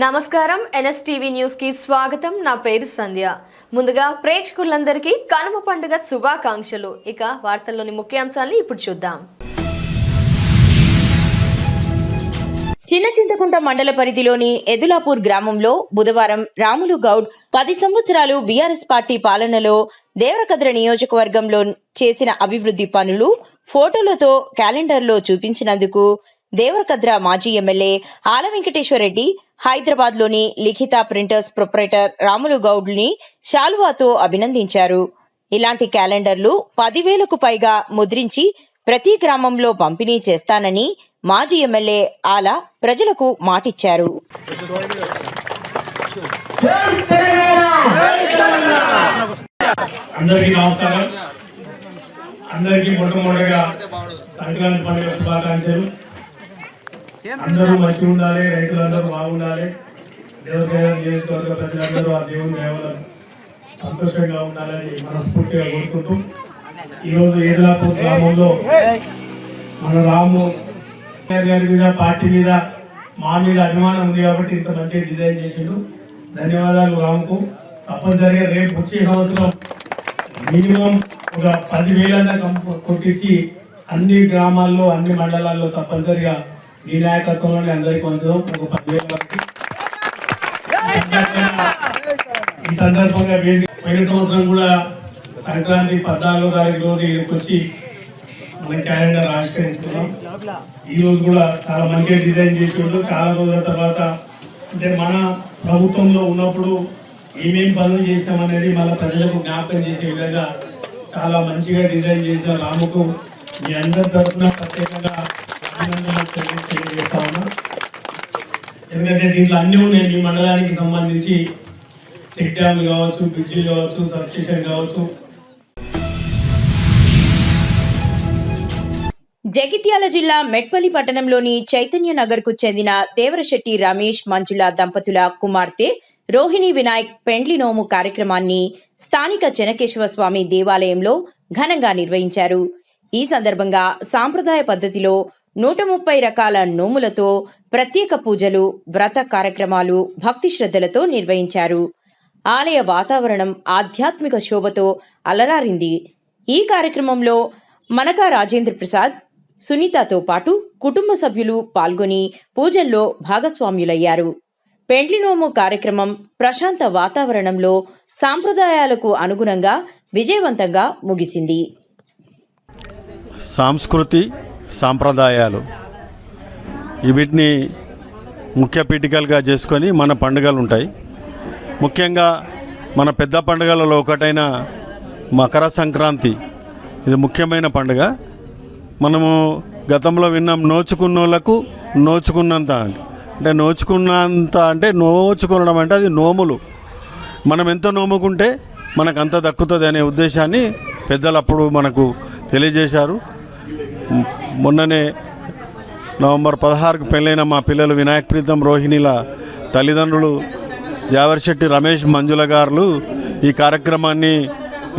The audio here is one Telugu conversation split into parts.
నమస్కారం ఎన్ఎస్టీవీ న్యూస్ కి స్వాగతం. నా పేరు సంధ్య. ముందుగా ప్రేక్షకులందరికీ కనుమ పండుగ శుభాకాంక్షలు. ఇక వార్తల్లోని ముఖ్యాంశాలను ఇప్పుడు చూద్దాం. చిన్నచింతకుంట మండల పరిధిలోని ఎదులాపూర్ గ్రామంలో బుధవారం రాములు గౌడ్ 10 సంవత్సరాలు బీఆర్ఎస్ పార్టీ పాలనలో దేవరకద్ర నియోజకవర్గంలో చేసిన అభివృద్ధి పనులు ఫోటోలతో క్యాలెండర్లో చూపించినందుకు దేవరకద్ర మాజీ ఎమ్మెల్యే ఆల వెంకటేశ్వర రెడ్డి హైదరాబాద్ లోని లిఖిత ప్రింటర్స్ ప్రొప్రైటర్ రాములు గౌడ్ ని శాలువాతో అభినందించారు. ఇలాంటి క్యాలెండర్లు 10,000కు పైగా ముద్రించి ప్రతి గ్రామంలో పంపిణీ చేస్తానని మాజీ ఎమ్మెల్యే ఆల ప్రజలకు మాటిచ్చారు. అందరికీ మొట్టమొదటిగా సంక్రాంతి పండుగ శుభాకాంక్షలు. అందరూ మంచిగా ఉండాలి, రైతులందరూ బాగుండాలి, దేవదేవ నియోజకవర్గ ప్రజలందరూ ఆ దేవుని దేవతలు సంతోషంగా ఉండాలని మనస్ఫూర్తిగా కోరుకుంటూ ఈరోజు ఏదలాపూర్ గ్రామంలో మన రాము గారి మీద పార్టీ మీద మా మీద అభిమానం ఉంది కాబట్టి ఇంత మంచిగా డిజైన్ చేసిండు. ధన్యవాదాలు రాముకు. తప్పనిసరిగా రేపు వచ్చే సంవత్సరం మినిమం ఒక 10,000 కొట్టించి అన్ని గ్రామాల్లో అన్ని మండలాల్లో తప్పనిసరిగా ఈ నాయకత్వంలోనే అందరికీ పంచుదాం. ఒక 10,000 వరకు ఈ సందర్భంగా పోయిన సంవత్సరం కూడా సంక్రాంతి 14వ తారీఖు రోజు ఇక్కడికి వచ్చి మనం క్యాలెండర్ ఆవిష్కరించుకున్నాం. ఈ రోజు కూడా చాలా మంచిగా డిజైన్ చేసి ఉంటూ చాలా రోజుల తర్వాత అంటే మన ప్రభుత్వంలో ఉన్నప్పుడు ఏమేమి పనులు చేసినాం అనేది మళ్ళీ ప్రజలకు జ్ఞాపకం చేసే విధంగా చాలా మంచిగా డిజైన్ చేసిన రాముకు మీ అందరి తరఫున ప్రత్యేకంగా అభినందనలు తెలియజేస్తా ఉన్నా. ఎందుకంటే దీంట్లో అన్నీ ఉన్నాయి. మీ మండలానికి సంబంధించి చెక్ డ్యామ్లు కావచ్చు, బ్రిడ్జిలు కావచ్చు, సబ్స్టేషన్ కావచ్చు. జగిత్యాల జిల్లా మెట్పల్లి పట్టణంలోని చైతన్య నగర్ కు చెందిన దేవరశెట్టి రమేష్ మంజుల దంపతుల కుమార్తె రోహిణి వినాయక్ పెండ్లి నోము కార్యక్రమాన్ని స్థానిక చెనకేశ్వర స్వామి దేవాలయంలో ఘనంగా నిర్వహించారు. ఈ సందర్భంగా సాంప్రదాయ పద్ధతిలో 130 రకాల నోములతో ప్రత్యేక పూజలు, వ్రత కార్యక్రమాలు భక్తి శ్రద్ధలతో నిర్వహించారు. ఆలయ వాతావరణం ఆధ్యాత్మిక శోభతో అలరారింది. ఈ కార్యక్రమంలో మనకా రాజేంద్ర ప్రసాద్, సునీతతో పాటు కుటుంబ సభ్యులు పాల్గొని పూజల్లో భాగస్వామ్యులయ్యారు. పెండ్లి నోము కార్యక్రమం ప్రశాంత వాతావరణంలో సాంప్రదాయాలకు అనుగుణంగా విజయవంతంగా ముగిసింది. సంస్కృతి సాంప్రదాయాలు వీటిని ముఖ్య పీఠికలుగా చేసుకొని మన పండుగలు ఉంటాయి. ముఖ్యంగా మన పెద్ద పండుగలలో ఒకటైన మకర సంక్రాంతి ఇది ముఖ్యమైన పండుగ. మనము గతంలో విన్నాం, నోచుకున్నోళ్లకు నోచుకున్నంత అంటే నోచుకున్నంత అంటే నోచుకోవడం అంటే అది నోములు. మనం ఎంత నోముకుంటే మనకు అంత దక్కుతుంది అనే ఉద్దేశాన్ని పెద్దలు అప్పుడు మనకు తెలియజేశారు. మొన్ననే నవంబర్ 16కు పెళ్ళైన మా పిల్లలు వినాయక ప్రీతం రోహిణిల తల్లిదండ్రులు దేవరశెట్టి రమేష్ మంజుల గారు ఈ కార్యక్రమాన్ని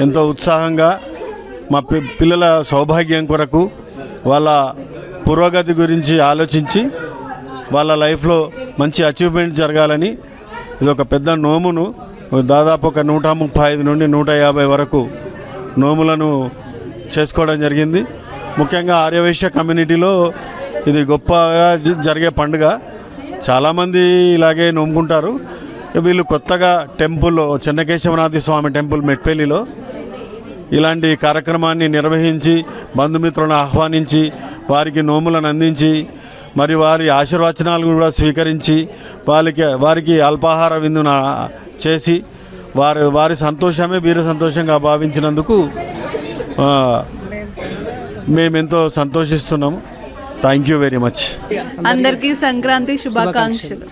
ఎంతో ఉత్సాహంగా మా పిల్లల సౌభాగ్యం కొరకు, వాళ్ళ పురోగతి గురించి ఆలోచించి వాళ్ళ లైఫ్లో మంచి అచీవ్మెంట్ జరగాలని ఇది ఒక పెద్ద నోమును దాదాపు ఒక 135 నుండి 150 వరకు నోములను చేసుకోవడం జరిగింది. ముఖ్యంగా ఆర్యవైశ్య కమ్యూనిటీలో ఇది గొప్పగా జరిగే పండుగ. చాలామంది ఇలాగే నోముకుంటారు. వీళ్ళు కొత్తగా టెంపుల్ చెన్నకేశవనాథ స్వామి టెంపుల్ మెట్పల్లిలో ఇలాంటి కార్యక్రమాన్ని నిర్వహించి బంధుమిత్రులను ఆహ్వానించి వారికి నోములను అందించి మరి వారి ఆశీర్వచనాలు కూడా స్వీకరించి వారికి అల్పాహార విందును చేసి వారి సంతోషమే వీరి సంతోషంగా భావించినందుకు మేమెంతో సంతోషిస్తున్నాము. Thank you very much. అందరికీ సంక్రాంతి శుభాకాంక్షలు.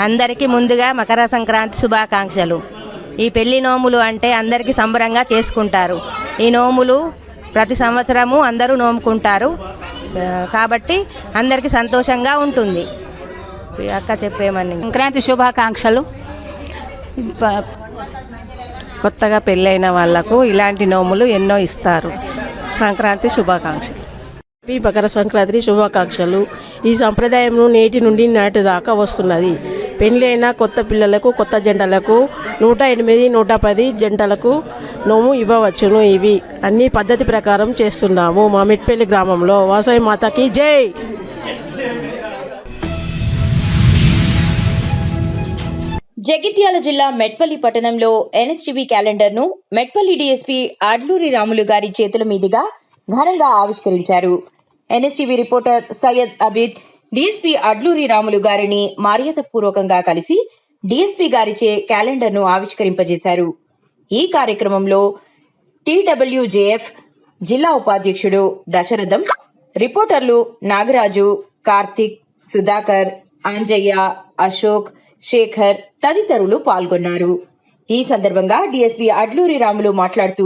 అందరికీ ముందుగా మకర సంక్రాంతి శుభాకాంక్షలు. ఈ పెళ్లి నోములు అంటే అందరికీ సంబరంగా చేసుకుంటారు. ఈ నోములు ప్రతి సంవత్సరము అందరూ నోముకుంటారు కాబట్టి అందరికీ సంతోషంగా ఉంటుంది. అక్క చెప్పేమని సంక్రాంతి శుభాకాంక్షలు. కొత్తగా పెళ్ళైన వాళ్లకు ఇలాంటి నోములు ఎన్నో ఇస్తారు. సంక్రాంతి శుభాకాంక్షలు. మకర సంక్రాంతి శుభాకాంక్షలు. ఈ సంప్రదాయం నేటి నుండి నాటి దాకా వస్తున్నది. పెళ్ళి అయిన కొత్త పిల్లలకు, కొత్త జంటలకు 108, 110 జంటలకు నోము ఇవ్వవచ్చును. ఇవి అన్ని పద్ధతి ప్రకారం చేస్తున్నాము మా మెట్పల్లి గ్రామంలో. వాసవి మాతకి జై. జగిత్యాల జిల్లా మెట్పల్లి పట్టణంలో ఎన్ఎస్టీవీ క్యాలెండర్ను మెట్పల్లి డీఎస్పీ అడ్లూరి రాములు గారి చేతుల మీదుగా ఘనంగా ఆవిష్కరించారు. NSTV reporter Syed Abid DSP Adluri Ramulu గారిని మర్యాదపూర్వకంగా కలిసి డీఎస్పీ గారిచే క్యాలెండర్ను ఆవిష్కరింపజేశారు. ఈ కార్యక్రమంలో టీడబ్ల్యూజేఎఫ్ జిల్లా ఉపాధ్యక్షుడు దశరథం, రిపోర్టర్లు నాగరాజు, కార్తిక్, సుధాకర్, అంజయ్య, అశోక్, శేఖర్ తదితరులు పాల్గొన్నారు. ఈ సందర్భంగా డీఎస్పీ అడ్లూరి రాములు మాట్లాడుతూ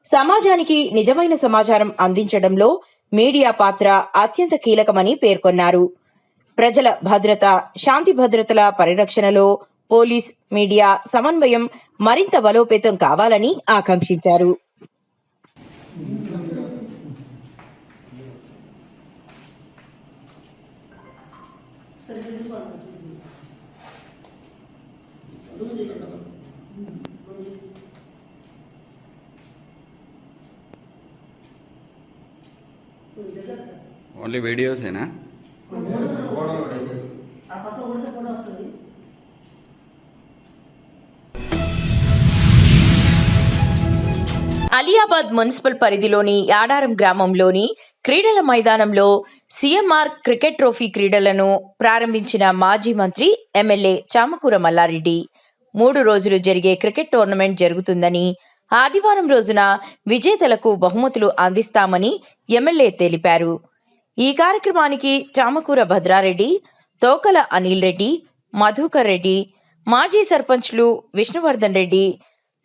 సమాజానికి నిజమైన సమాచారం అందించడంలో మీడియా పాత్ర అత్యంత కీలకమని పేర్కొన్నారు. ప్రజల భద్రత, శాంతి భద్రతల పరిరక్షణలో పోలీస్, మీడియా సమన్వయం మరింత బలోపేతం కావాలని ఆకాంక్షించారు. ఓన్లీ వీడియోసేనా? అలియాబాద్ మున్సిపల్ పరిధిలోని యాడారం గ్రామంలోని క్రీడల మైదానంలో సీఎంఆర్ క్రికెట్ ట్రోఫీ క్రీడలను ప్రారంభించిన మాజీ మంత్రి ఎమ్మెల్యే చామకూర మల్లారెడ్డి 3 రోజులు జరిగే క్రికెట్ టోర్నమెంట్ జరుగుతుందని, ఆదివారం రోజున విజేతలకు బహుమతులు అందిస్తామని ఎమ్మెల్యే తెలిపారు. ఈ కార్యక్రమానికి చామకూర భద్రారెడ్డి, తోకల అనిల్ రెడ్డి, మధుకర్ రెడ్డి, మాజీ సర్పంచ్లు విష్ణువర్ధన్ రెడ్డి,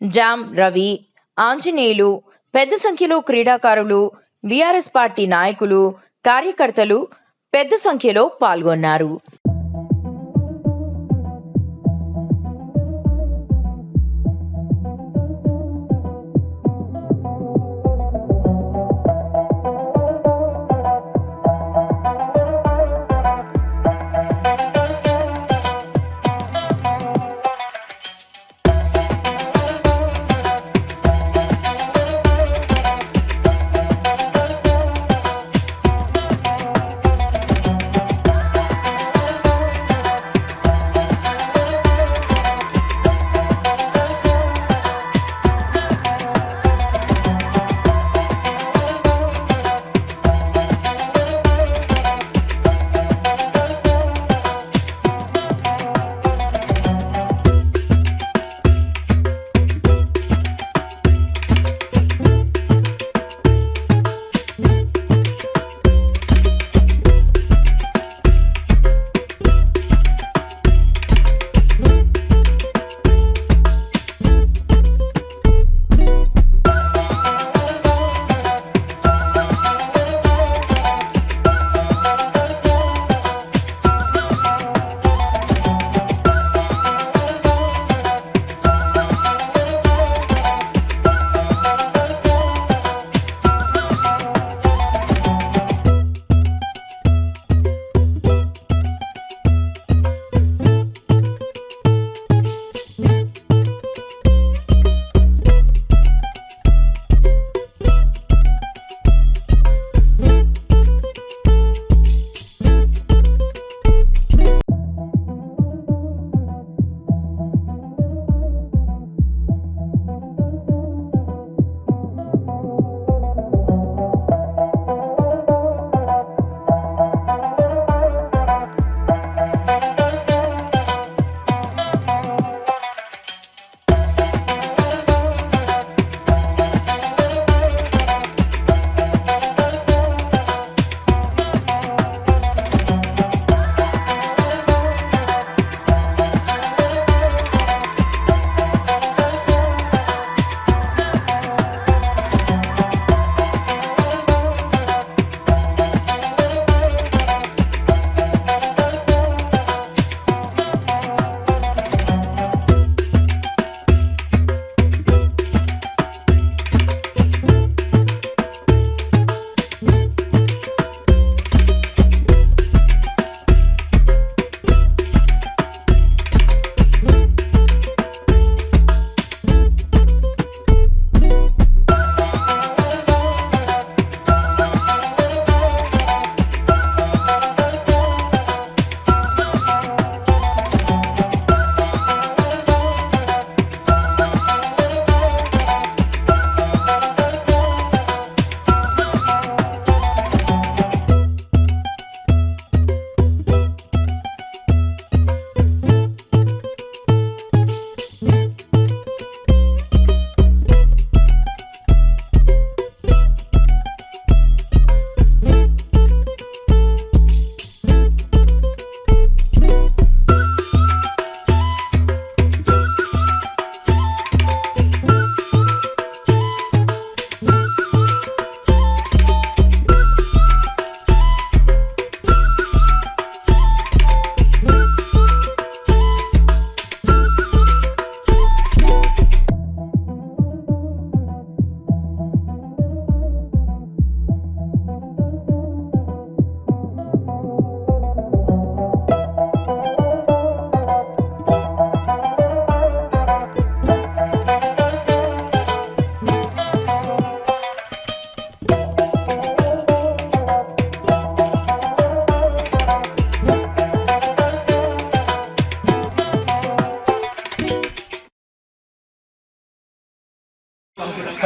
జామ్ రవి, ఆంజనేయులు, పెద్ద సంఖ్యలో క్రీడాకారులు, బీఆర్ఎస్ పార్టీ నాయకులు, కార్యకర్తలు పెద్ద సంఖ్యలో పాల్గొన్నారు.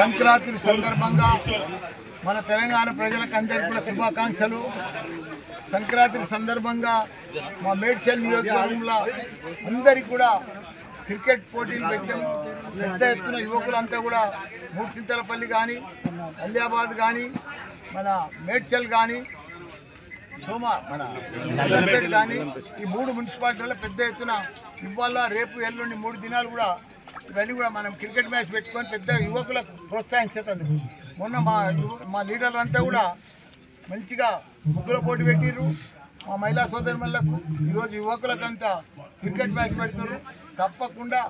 సంక్రాంతి సందర్భంగా మన తెలంగాణ ప్రజలకు అందరికీ కూడా శుభాకాంక్షలు. సంక్రాంతి సందర్భంగా మా మేడ్చల్ నియోజకవర్గంలో అందరికీ కూడా క్రికెట్ పోటీలు పెట్టాం. పెద్ద ఎత్తున యువకులంతా కూడా మూడుసింతలపల్లి కానీ, అలియాబాద్ కానీ, మన మేడ్చల్ కానీ, మన క్రికెట్ కానీ ఈ 3 మున్సిపాలిటీలలో పెద్ద ఎత్తున ఇవాళ రేపు ఎల్లుండి 3 దినాలు కూడా ఇవన్నీ కూడా మనం క్రికెట్ మ్యాచ్ పెట్టుకొని పెద్ద యువకులకు ప్రోత్సహించేందుకు మొన్న మా లీడర్లు అంతా కూడా మంచిగా ముగ్గుల పోటీ పెట్టిర్రు. మా మహిళా సోదరులకు ఈరోజు యువకులకంతా క్రికెట్ మ్యాచ్ పెడుతున్నారు. తప్పకుండా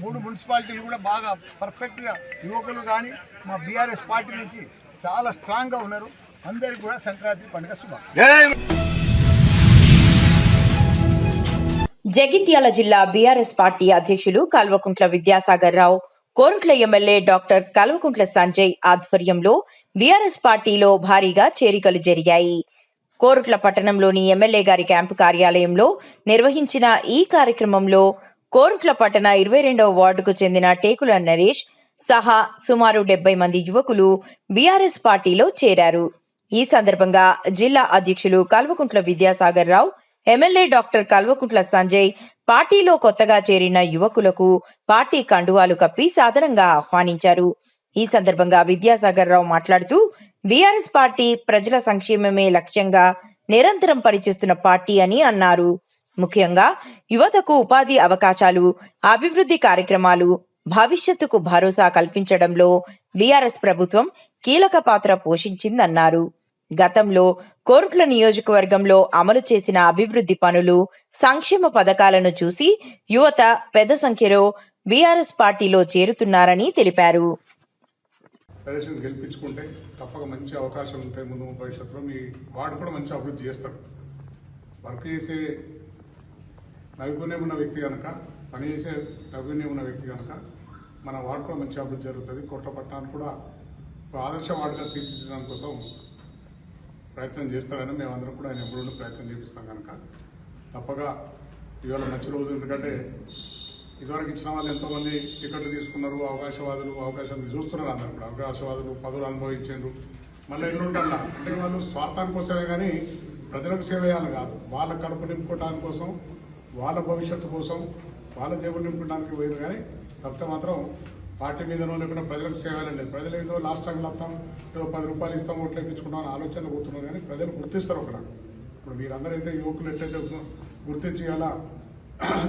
3 మున్సిపాలిటీలు కూడా బాగా పర్ఫెక్ట్గా యువకులు కానీ మా బీఆర్ఎస్ పార్టీ నుంచి చాలా స్ట్రాంగ్గా ఉన్నారు. అందరికీ కూడా సంక్రాంతి పండుగ శుభాకాంక్షలు. జగిత్యాల జిల్లా బీఆర్ఎస్ పార్టీ అధ్యక్షులు కల్వకుంట్ల విద్యాసాగర్ రావు, కోరుట్ల ఎమ్మెల్యే డాక్టర్ కల్వకుంట్ల సంజయ్ ఆధ్వర్యంలో బీఆర్ఎస్ పార్టీలో భారీగా చేరికలు జరిగాయి. కోరుట్ల పట్టణంలోని ఎమ్మెల్యే గారి క్యాంపు కార్యాలయంలో నిర్వహించిన ఈ కార్యక్రమంలో కోరుట్ల పట్టణ 22వ వార్డుకు చెందిన టేకుల నరేష్ సహా సుమారు 70 మంది యువకులు బీఆర్ఎస్ పార్టీలో చేరారు. ఈ సందర్భంగా జిల్లా అధ్యక్షులు కల్వకుంట్ల విద్యాసాగర్ రావు, ఎమ్మెల్యే డాక్టర్ కల్వకుంట్ల సంజయ్ పార్టీలో కొత్తగా చేరిన యువకులకు పార్టీ కండువాలు కప్పి సాదరంగా ఆహ్వానించారు. ఈ సందర్భంగా విద్యాసాగర్ రావు మాట్లాడుతూ బీఆర్ఎస్ పార్టీ ప్రజల సంక్షేమమే లక్ష్యంగా నిరంతరం పనిచేస్తున్న పార్టీ అని అన్నారు. ముఖ్యంగా యువతకు ఉపాధి అవకాశాలు, అభివృద్ధి కార్యక్రమాలు, భవిష్యత్తుకు భరోసా కల్పించడంలో బీఆర్ఎస్ ప్రభుత్వం కీలక పాత్ర పోషించిందన్నారు. గతంలో కోరుట్ల నియోజకవర్గంలో అమలు చేసిన అభివృద్ధి పనులు, సంక్షేమ పథకాలను చూసి యువత పెద్ద సంఖ్యలో బీఆర్ఎస్ పార్టీలో చేరుతున్నారని తెలిపారు. గెలిపించుకుంటే తప్పక మంచి అవకాశాలు ఉంటాయి. ముందు భవిష్యత్తులో మీ వార్డు కూడా మంచి అభివృద్ధి చేస్తారు. వర్క్ చేసే నైపుణ్యం ఉన్న వ్యక్తి కనుక, పనిచేసే నైపుణ్యం ఉన్న వ్యక్తి కనుక మన వార్డు కూడా మంచి అభివృద్ధి జరుగుతుంది. కోట్ల పట్టణాన్ని కూడా ఒక ఆదర్శ వార్డుగా తీర్చిదిద్దడం కోసం ప్రయత్నం చేస్తారని మేమందరం కూడా ఆయన ఎప్పుడు ప్రయత్నం చేపిస్తాం కనుక తప్పగా ఇవాళ మంచి రోజు. ఎందుకంటే ఇదివరకు ఇచ్చిన వాళ్ళు ఎంతోమంది టికెట్లు తీసుకున్నారు, అవకాశవాదులు అవకాశం చూస్తున్నారు. అందరూ కూడా అవకాశవాదులు పదవులు అనుభవించారు. మళ్ళీ ఎన్నుంటల్లా అంటే వాళ్ళు స్వార్థానికి కోసమే కానీ ప్రజలకు సేవ చేయాలి కాదు, వాళ్ళ కడుపు నింపుకోవడానికి కోసం, వాళ్ళ భవిష్యత్తు కోసం, వాళ్ళ జేబులు నింపుకోవడానికి పోయింది. కానీ తప్పితే మాత్రం పార్టీ మీదనో లేకుండా ప్రజలకు సేవలండి. ప్రజలు ఏదో లాస్ట్ టైంలో వస్తాం, ఏదో 10 రూపాయలు ఇస్తాం, ఓట్లు వేయించుకుంటాం అని ఆలోచనలు పోతున్నారు. కానీ ప్రజలు గుర్తిస్తారు. ఒకటి ఇప్పుడు మీరందరూ అయితే యువకులు ఎట్లయితే గుర్తించి అలా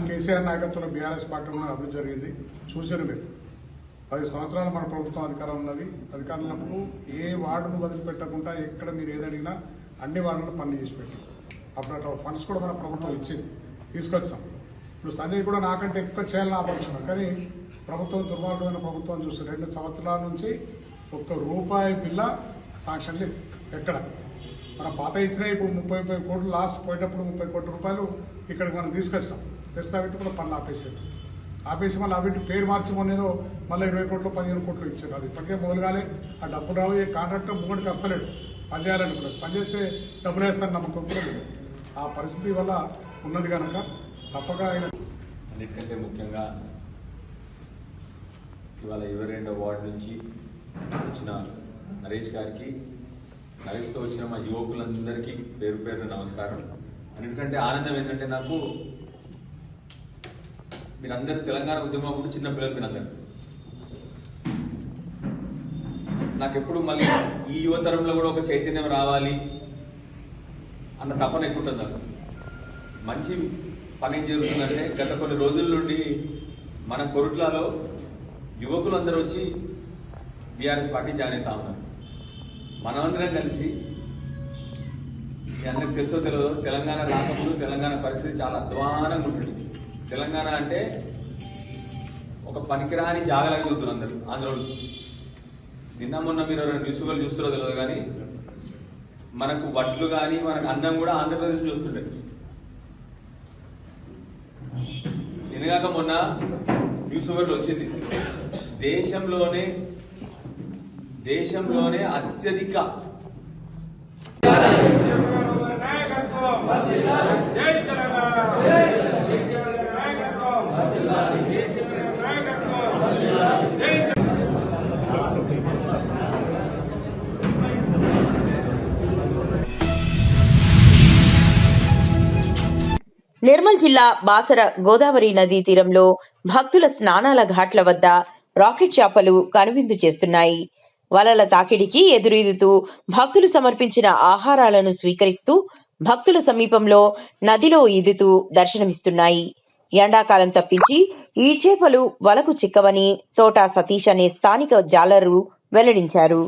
కేసీఆర్ నాయకత్వంలో బీఆర్ఎస్ పార్టీ కూడా అభివృద్ధి జరిగింది. చూసారు మీరు 10 సంవత్సరాలు మన ప్రభుత్వం అధికారం ఉన్నది. అధికారంలో ఏ వార్డును వదిలిపెట్టకుండా ఎక్కడ మీరు ఏదడిగినా అన్ని వార్డులను పనులు చేసి పెట్టారు. అప్పుడు అట్లా ఫండ్స్ కూడా మన ప్రభుత్వం ఇచ్చింది, తీసుకొచ్చాం. ఇప్పుడు సంజయ్ కూడా నాకంటే ఎక్కువ చేయాలని ఆపంటున్నారు. కానీ ప్రభుత్వం దుర్మార్గమైన ప్రభుత్వం చూస్తే 2 సంవత్సరాల నుంచి ₹1 బిల్ల శాంక్షన్ లేదు ఎక్కడ. మన పాత ఇచ్చినా ఇప్పుడు 30 కోట్లు లాస్ట్ పోయేటప్పుడు 30 కోట్ల రూపాయలు ఇక్కడికి మనం తీసుకొచ్చాం. తెస్తా పెట్టి కూడా పనులు ఆపేసి మళ్ళీ అవిటి పేరు మార్చి మొన్నేదో మళ్ళీ 20 కోట్లు 15 కోట్లు ఇచ్చారు. అది ఇప్పటికే మొదలుగానే ఆ డబ్బు రావు. ఏ కాంట్రాక్టర్ ముంగడికి వస్తలేడు, పని చేయాలనుకున్నాడు. పని చేస్తే డబ్బులు వేస్తాను నమ్మకం కూడా లేదు. ఆ పరిస్థితి వల్ల ఉన్నది కనుక తప్పక ఆయన అన్నిటికంటే ముఖ్యంగా ఇవాళ 22వ వార్డు నుంచి వచ్చిన నరేష్ గారికి, నరేష్తో వచ్చిన మా యువకులందరికీ పేరు పేరున నమస్కారం. అన్నిటికంటే ఆనందం ఏంటంటే నాకు మీరందరూ తెలంగాణ ఉద్యమం అప్పుడు చిన్నపిల్లలు మీరందరూ. నాకెప్పుడు మళ్ళీ ఈ యువతరంలో కూడా ఒక చైతన్యం రావాలి అన్న తపన ఎక్కువ ఉంటుంది నాకు. మంచి పని ఏం జరుగుతుందంటే గత కొన్ని రోజుల నుండి మన కొరుట్లలో యువకులు అందరూ వచ్చి బీఆర్ఎస్ పార్టీ జాయిన్ అవుతా ఉన్నారు. మనమందరం కలిసి మీ అందరికి తెలుసో తెలియదో తెలంగాణ రాకముందు తెలంగాణ పరిస్థితి చాలా అధ్వానంగా ఉంటుంది. తెలంగాణ అంటే ఒక పనికిరాని జాగలాగా చూస్తున్నారు అందరూ ఆంధ్రోళ్ళు. నిన్న మొన్న మీరు న్యూస్లో చూస్తారో తెలియదు కానీ మనకు వడ్లు కానీ మనకు అన్నం కూడా ఆంధ్రప్రదేశ్ చూస్తుండే. నిన్నగాక మొన్న న్యూస్ పేపర్లో వచ్చింది, దేశంలోనే అత్యధిక నిర్మల్ జిల్లా బాసర గోదావరి నదీ తీరంలో భక్తుల స్నానాల ఘాట్ల వద్ద రాకెట్ చేపలు కనువిందు చేస్తున్నాయి. వలల తాకిడికి ఎదురీదుతూ భక్తులు సమర్పించిన ఆహారాలను స్వీకరిస్తూ భక్తుల సమీపంలో నదిలో ఈదుతూ దర్శనమిస్తున్నాయి. ఎండాకాలం తప్పించి ఈ చేపలు వలకు చిక్కవని తోట సతీష్ అనే స్థానిక జాలరు వెల్లడించారు.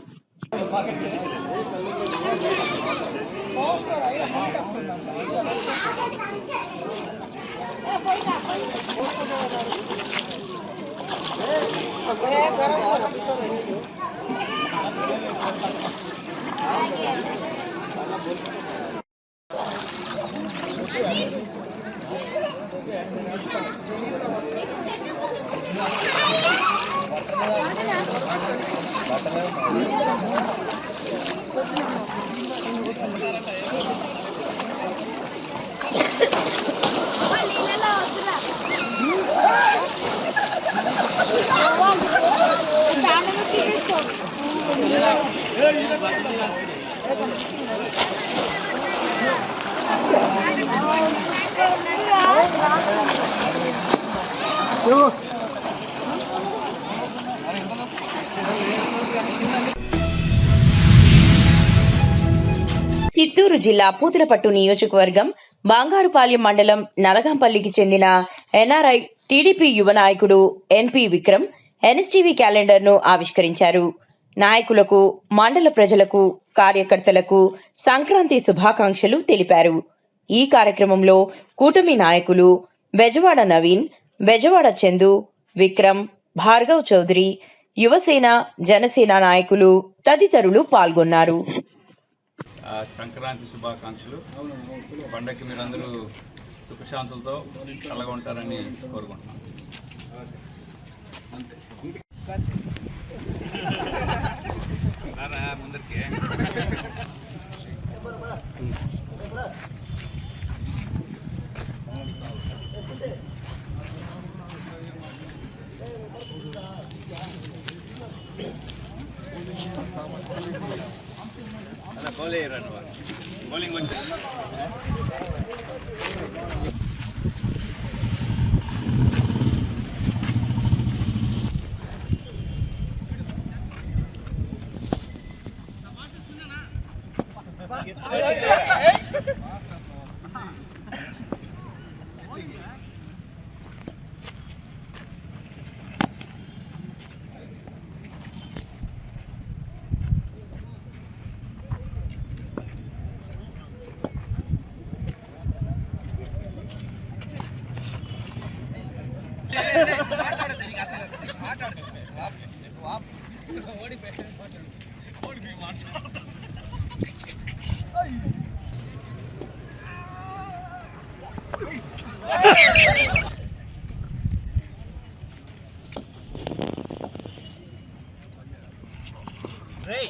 చిత్తూరు జిల్లా పూతలపట్టు నియోజకవర్గం బంగారుపాలెం మండలం నలగాంపల్లికి చెందిన ఎన్ఆర్ఐ టీడీపీ యువ నాయకుడు ఎన్పి విక్రమ్ ఎన్ఎస్టీవీ క్యాలెండర్ ను ఆవిష్కరించారు. నాయకులకు, మండల ప్రజలకు, కార్యకర్తలకు సంక్రాంతి శుభాకాంక్షలు తెలిపారు. ఈ కార్యక్రమంలో కూటమి నాయకులు బెజవాడ నవీన్, బెజవాడ చందు, విక్రమ్, భార్గవ్ చౌదరి, యువసేన, జనసేన నాయకులు తదితరులు పాల్గొన్నారు. సంక్రాంతి శుభాకాంక్షలు. పండగకి మీరందరూ సుఖశాంతులతో చల్లగా ఉంటారని కోరుకుంటున్నాను. ముందరికి అలా బౌలింగ్ బౌలింగ్ వచ్చి Hey!